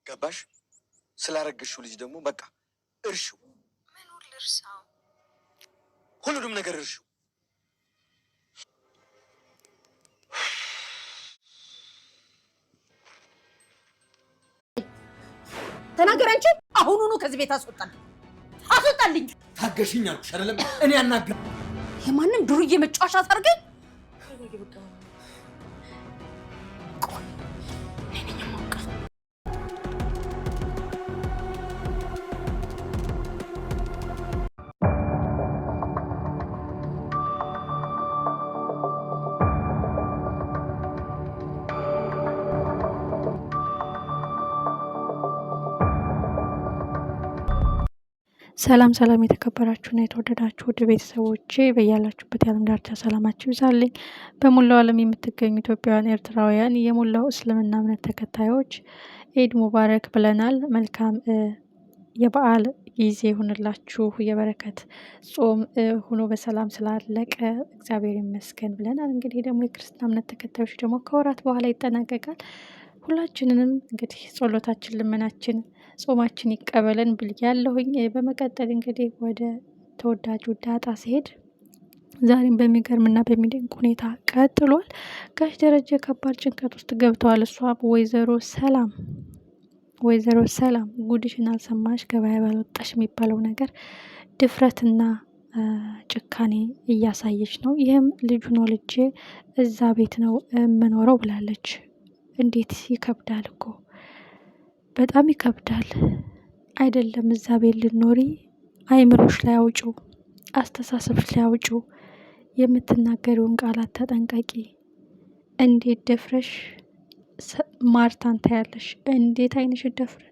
ገባሽ? ስላረግሽው ልጅ ደግሞ በቃ እርሺው። ምኑን ልርሳው? ሁሉንም ነገር እርሺው። ተናገር አንቺ። አሁኑኑ ከዚህ ቤት አስወጣልኝ። ታገሽኝ አልኩሽ አይደለም? እኔ አናግር የማንም ዱርዬ መጫወቻ ታርገኝ። ሰላም ሰላም የተከበራችሁና የተወደዳችሁ ውድ ቤተሰቦቼ በያላችሁበት የዓለም ዳርቻ ሰላማችሁ ይብዛልኝ። በሙላው ዓለም የምትገኙ ኢትዮጵያውያን፣ ኤርትራውያን፣ የሙላው እስልምና እምነት ተከታዮች ኢድ ሙባረክ ብለናል። መልካም የበዓል ጊዜ ይሁንላችሁ። የበረከት ጾም ሆኖ በሰላም ስላለቀ እግዚአብሔር ይመስገን ብለናል። እንግዲህ ደግሞ የክርስትና እምነት ተከታዮች ደግሞ ከወራት በኋላ ይጠናቀቃል። ሁላችንንም እንግዲህ ጸሎታችን ልመናችን ጾማችን ይቀበለን ብያለሁኝ። በመቀጠል እንግዲህ ወደ ተወዳጁ ዳጣ ሲሄድ ዛሬም በሚገርምና በሚደንቅ ሁኔታ ቀጥሏል። ጋሽ ደረጀ ከባድ ጭንቀት ውስጥ ገብተዋል። እሷም ወይዘሮ ሰላም ጉድሽን አልሰማሽ ገበያ ባልወጣሽ የሚባለው ነገር ድፍረትና ጭካኔ እያሳየች ነው። ይህም ልጁን ወልጄ እዛ ቤት ነው የምኖረው ብላለች። እንዴት ይከብዳል እኮ በጣም ይከብዳል። አይደለም እዛ ቤት ልኖሪ፣ አይምሮሽ ላይ አውጪው፣ አስተሳሰብሽ ላይ አውጪው፣ የምትናገሪውን ቃላት ተጠንቀቂ። እንዴት ደፍረሽ ማርታን ታያለሽ? እንዴት አይንሽ ደፍረ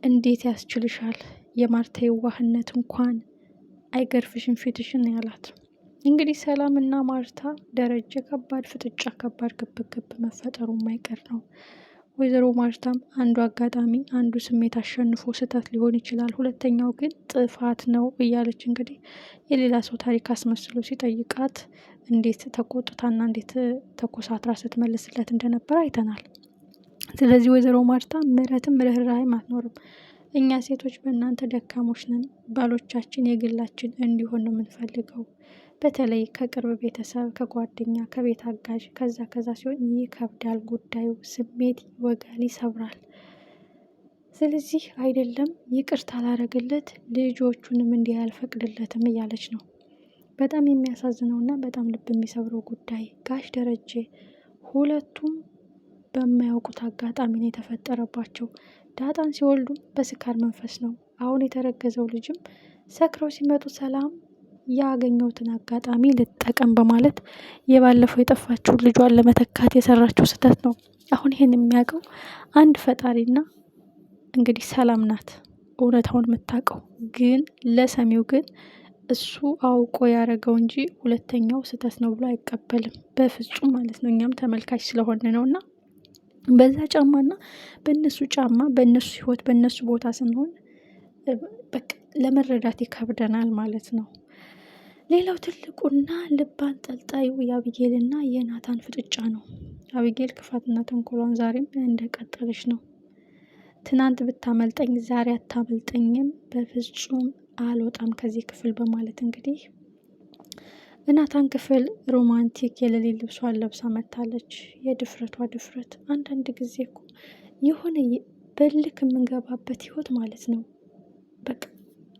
እንዴት ያስችልሻል? የማርታ የዋህነት እንኳን አይገርፍሽም ፊትሽን ያላት። እንግዲህ ሰላም እና ማርታ ደረጀ ከባድ ፍጥጫ፣ ከባድ ግብግብ መፈጠሩ የማይቀር ነው። ወይዘሮ ማርታም አንዱ አጋጣሚ አንዱ ስሜት አሸንፎ ስህተት ሊሆን ይችላል፣ ሁለተኛው ግን ጥፋት ነው እያለች እንግዲህ የሌላ ሰው ታሪክ አስመስሎ ሲጠይቃት እንዴት ተቆጥታና እንዴት ተኮሳትራ ስትመልስለት እንደነበር አይተናል። ስለዚህ ወይዘሮ ማርታ ምሕረትም ርህራሄም አትኖርም። እኛ ሴቶች በእናንተ ደካሞች ነን፣ ባሎቻችን የግላችን እንዲሆን ነው የምንፈልገው። በተለይ ከቅርብ ቤተሰብ፣ ከጓደኛ፣ ከቤት አጋዥ ከዛ ሲሆን ይከብዳል ጉዳዩ። ስሜት ይወጋል፣ ይሰብራል። ስለዚህ አይደለም ይቅርታ ላረግለት ልጆቹንም እንዲህ ያልፈቅድለትም እያለች ነው። በጣም የሚያሳዝነውና በጣም ልብ የሚሰብረው ጉዳይ ጋሽ ደረጀ ሁለቱም በማያውቁት አጋጣሚ ነው የተፈጠረባቸው። ዳጣን ሲወልዱ በስካር መንፈስ ነው። አሁን የተረገዘው ልጅም ሰክረው ሲመጡ ሰላም ያገኘውትን አጋጣሚ ልጠቀም በማለት የባለፈው የጠፋችውን ልጇን ለመተካት የሰራችው ስህተት ነው። አሁን ይሄን የሚያውቀው አንድ ፈጣሪና እንግዲህ ሰላም ናት እውነታውን የምታውቀው። ግን ለሰሚው ግን እሱ አውቆ ያደረገው እንጂ ሁለተኛው ስህተት ነው ብሎ አይቀበልም በፍጹም ማለት ነው። እኛም ተመልካች ስለሆነ ነው። እና በዛ ጫማና በእነሱ ጫማ በእነሱ ህይወት በእነሱ ቦታ ስንሆን በቃ ለመረዳት ይከብደናል ማለት ነው። ሌላው ትልቁና ልብ አንጠልጣዩ የአብጌልና የናታን ፍጥጫ ነው። አብጌል ክፋትና ተንኮሏን ዛሬም እንደቀጠለች ነው። ትናንት ብታመልጠኝ ዛሬ አታመልጠኝም፣ በፍጹም አልወጣም ከዚህ ክፍል በማለት እንግዲህ እናታን ክፍል ሮማንቲክ የሌሊት ልብሷን ለብሳ መታለች። የድፍረቷ ድፍረት! አንዳንድ ጊዜ እኮ የሆነ በልክ የምንገባበት ህይወት ማለት ነው በቃ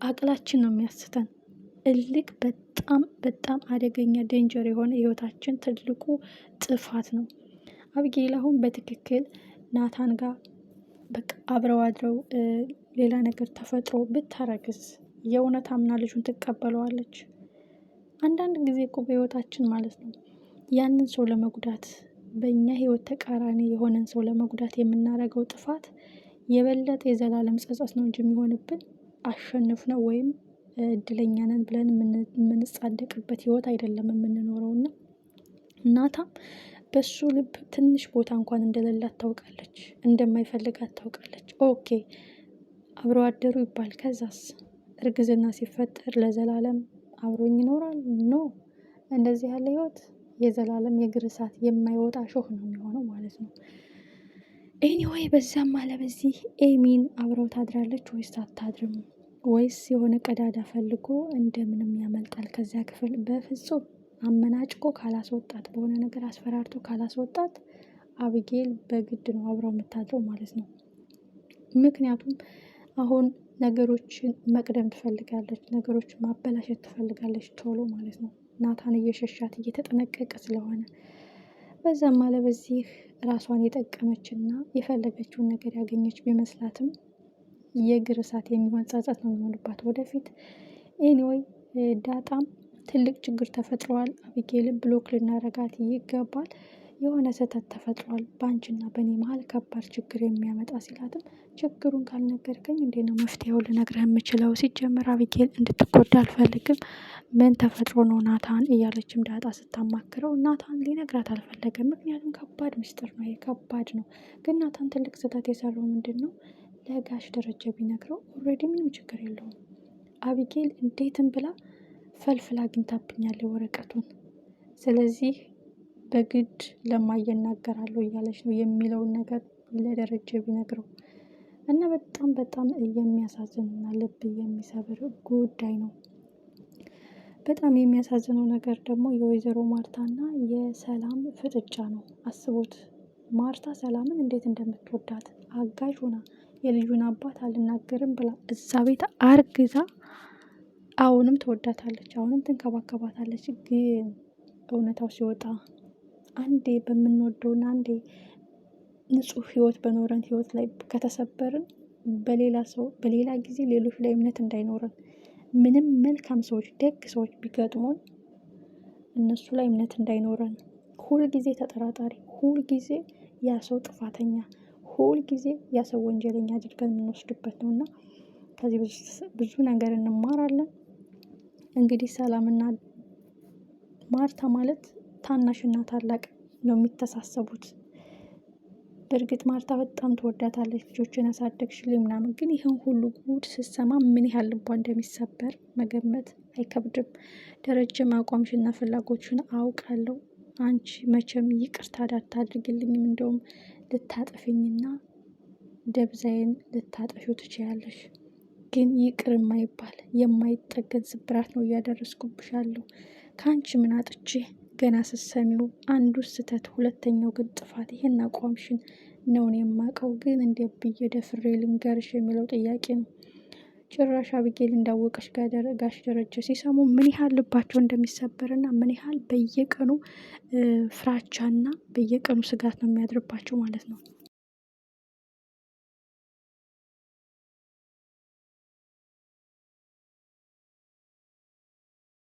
አቅላችን ነው የሚያስተን። እልክ በጣም በጣም አደገኛ ዴንጀር የሆነ ህይወታችን ትልቁ ጥፋት ነው። አብጌል አሁን በትክክል ናታን ጋር በቃ አብረው አድረው ሌላ ነገር ተፈጥሮ ብታረግዝ የእውነት አምና ልጁን ትቀበለዋለች? አንዳንድ ጊዜ እኮ በህይወታችን ማለት ነው ያንን ሰው ለመጉዳት በእኛ ህይወት ተቃራኒ የሆነን ሰው ለመጉዳት የምናደርገው ጥፋት የበለጠ የዘላለም ጸጸት ነው እንጂ የሚሆንብን አሸንፍ ነው ወይም እድለኛ ነን ብለን የምንጻደቅበት ህይወት አይደለም የምንኖረው። እና እናታም በሱ ልብ ትንሽ ቦታ እንኳን እንደሌላት ታውቃለች፣ እንደማይፈልጋት ታውቃለች። ኦኬ አብረው አደሩ ይባል፣ ከዛስ እርግዝና ሲፈጠር ለዘላለም አብሮኝ ይኖራል? ኖ፣ እንደዚህ ያለ ህይወት የዘላለም የእግር እሳት የማይወጣ ሾህ ነው የሚሆነው ማለት ነው። ኤኒዌይ በዛም አለ በዚህ ኤሚን አብረው ታድራለች ወይስ አታድርም? ወይስ የሆነ ቀዳዳ ፈልጎ እንደምንም ያመልጣል ከዚያ ክፍል? በፍጹም አመናጭቆ ካላስወጣት፣ በሆነ ነገር አስፈራርቶ ካላስወጣት አቢጌል በግድ ነው አብረው የምታድረው ማለት ነው። ምክንያቱም አሁን ነገሮችን መቅደም ትፈልጋለች፣ ነገሮችን ማበላሸት ትፈልጋለች ቶሎ ማለት ነው። ናታን እየሸሻት እየተጠነቀቀ ስለሆነ በዛም አለ በዚህ ራሷን የጠቀመችና የፈለገችውን ነገር ያገኘች ቢመስላትም የእግር እሳት የሚሆን ጸጸት ነው የሚሆንባት ወደፊት። ኤኒዌይ ዳጣም ትልቅ ችግር ተፈጥሯል፣ አቢጌልን ብሎክ ልናረጋት ይገባል፣ የሆነ ስህተት ተፈጥሯል በአንቺና በእኔ መሀል ከባድ ችግር የሚያመጣ ሲላትም ችግሩን ካልነገርከኝ እንዴት ነው መፍትሄው ልነግርህ የምችለው? ሲጀመር አቢጌል እንድትጎዳ አልፈልግም። ምን ተፈጥሮ ነው ናታን እያለችም ዳጣ ስታማክረው ናታን ሊነግራት አልፈለገም። ምክንያቱም ከባድ ምስጢር ነው፣ ከባድ ነው። ግን ናታን ትልቅ ስህተት የሰራው ምንድን ነው? ለጋሽ ደረጀ ቢነግረው ኦልሬዲ ምንም ችግር የለውም። አቢጌል እንዴትም ብላ ፈልፍላ አግኝታብኛል ወረቀቱን፣ ስለዚህ በግድ ለማየ እናገራለሁ እያለች ነው የሚለውን ነገር ለደረጀ ቢነግረው እና በጣም በጣም የሚያሳዝንና ልብ የሚሰብር ጉዳይ ነው። በጣም የሚያሳዝነው ነገር ደግሞ የወይዘሮ ማርታና የሰላም ፍጥጫ ነው። አስቡት፣ ማርታ ሰላምን እንዴት እንደምትወዳት አጋዥ ሆና የልጁን አባት አልናገርም ብላ እዛ ቤት አርግዛ አሁንም ትወዳታለች፣ አሁንም ትንከባከባታለች። ግን እውነታው ሲወጣ አንዴ በምንወደውና አንዴ ንጹህ ህይወት በኖረን ህይወት ላይ ከተሰበርን በሌላ ሰው በሌላ ጊዜ ሌሎች ላይ እምነት እንዳይኖረን፣ ምንም መልካም ሰዎች ደግ ሰዎች ቢገጥሙን እነሱ ላይ እምነት እንዳይኖረን፣ ሁል ጊዜ ተጠራጣሪ፣ ሁል ጊዜ ያ ሰው ጥፋተኛ፣ ሁል ጊዜ ያ ሰው ወንጀለኛ አድርገን የምንወስድበት ነው እና ከዚህ ብዙ ነገር እንማራለን። እንግዲህ ሰላምና ማርታ ማለት ታናሽና ታላቅ ነው የሚተሳሰቡት። በእርግጥ ማርታ በጣም ትወዳታለች፣ ልጆችን ያሳደግሽልኝ ምናምን። ግን ይህን ሁሉ ጉድ ስትሰማ ምን ያህል ልቧ እንደሚሰበር መገመት አይከብድም። ደረጀም አቋምሽና ፍላጎትሽን አውቃለሁ፣ አንቺ መቼም ይቅርታ አታድርግልኝም፣ እንደውም ልታጠፊኝና ደብዛዬን ልታጠፊው ትችያለሽ። ግን ይቅር የማይባል የማይጠገን ስብራት ነው እያደረስኩብሻለሁ። ከአንቺ ምን አጥቼ ገና ስትሰሚው አንዱ ስህተት፣ ሁለተኛው ግን ጥፋት። ይሄን አቋምሽን ነውን የማውቀው፣ ግን እንዴት ብዬ ደፍሬ ልንገርሽ የሚለው ጥያቄ ነው። ጭራሽ አቢጌል እንዳወቀሽ ጋሽ ደረጀ ሲሰሙ ምን ያህል ልባቸው እንደሚሰበርና ምን ያህል በየቀኑ ፍራቻና በየቀኑ ስጋት ነው የሚያድርባቸው ማለት ነው።